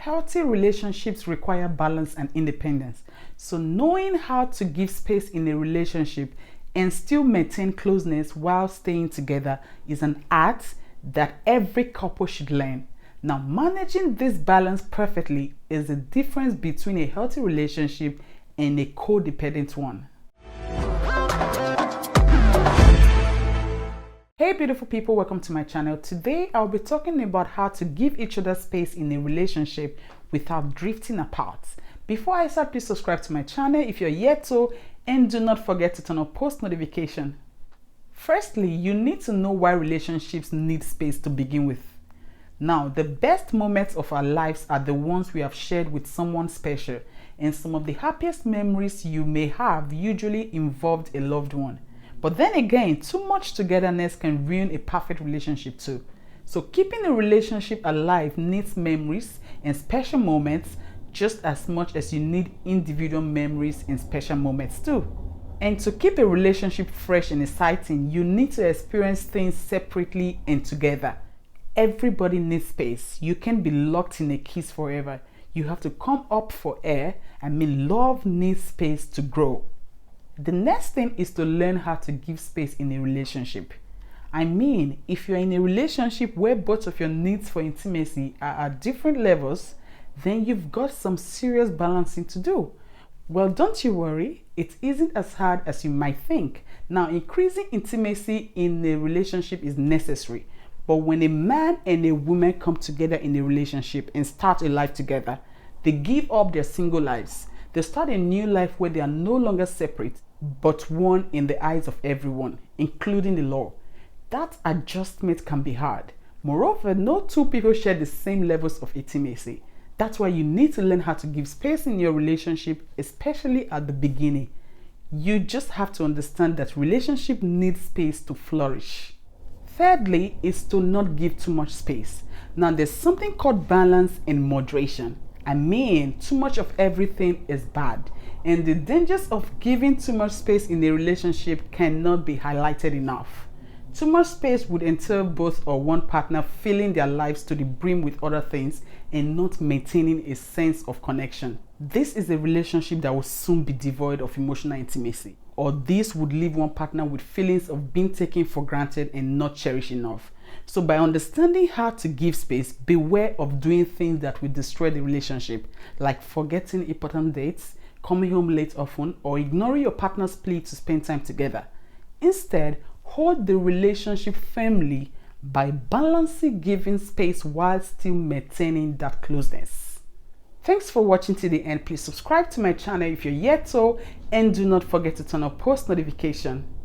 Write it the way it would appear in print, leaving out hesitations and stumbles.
Healthy relationships require balance and independence. So knowing how to give space in a relationship and still maintain closeness while staying together is an art that every couple should learn. Now, managing this balance perfectly is the difference between a healthy relationship and a codependent one. Hey beautiful people, welcome to my channel. Today I'll be talking about how to give each other space in a relationship without drifting apart. Before I start, please subscribe to my channel if you're yet to, and do not forget to turn on post notification. Firstly, you need to know why relationships need space to begin with. Now, the best moments of our lives are the ones we have shared with someone special, and some of the happiest memories you may have usually involved a loved one. But then again, too much togetherness can ruin a perfect relationship too. So keeping a relationship alive needs memories and special moments just as much as you need individual memories and special moments too. And to keep a relationship fresh and exciting, you need to experience things separately and together. Everybody needs space. You can't be locked in a kiss forever. You have to come up for air. Love needs space to grow. The next thing is to learn how to give space in a relationship. If you're in a relationship where both of your needs for intimacy are at different levels, then you've got some serious balancing to do. Well, don't you worry, it isn't as hard as you might think. Now, increasing intimacy in a relationship is necessary, but when a man and a woman come together in a relationship and start a life together, they give up their single lives. They start a new life where they are no longer separate, but one in the eyes of everyone, including the law. That adjustment can be hard. Moreover, no two people share the same levels of intimacy. That's why you need to learn how to give space in your relationship, especially at the beginning. You just have to understand that relationship needs space to flourish. Thirdly, is to not give too much space. Now, there's something called balance and moderation. Too much of everything is bad, and the dangers of giving too much space in a relationship cannot be highlighted enough. Too much space would entail both or one partner filling their lives to the brim with other things and not maintaining a sense of connection. This is a relationship that will soon be devoid of emotional intimacy, or this would leave one partner with feelings of being taken for granted and not cherished enough. So by understanding how to give space, beware of doing things that will destroy the relationship, like forgetting important dates, coming home late often, or ignoring your partner's plea to spend time together. Instead, hold the relationship firmly by balancing giving space while still maintaining that closeness. Thanks for watching to the end. Please subscribe to my channel if you're yet to, and do not forget to turn on post notification.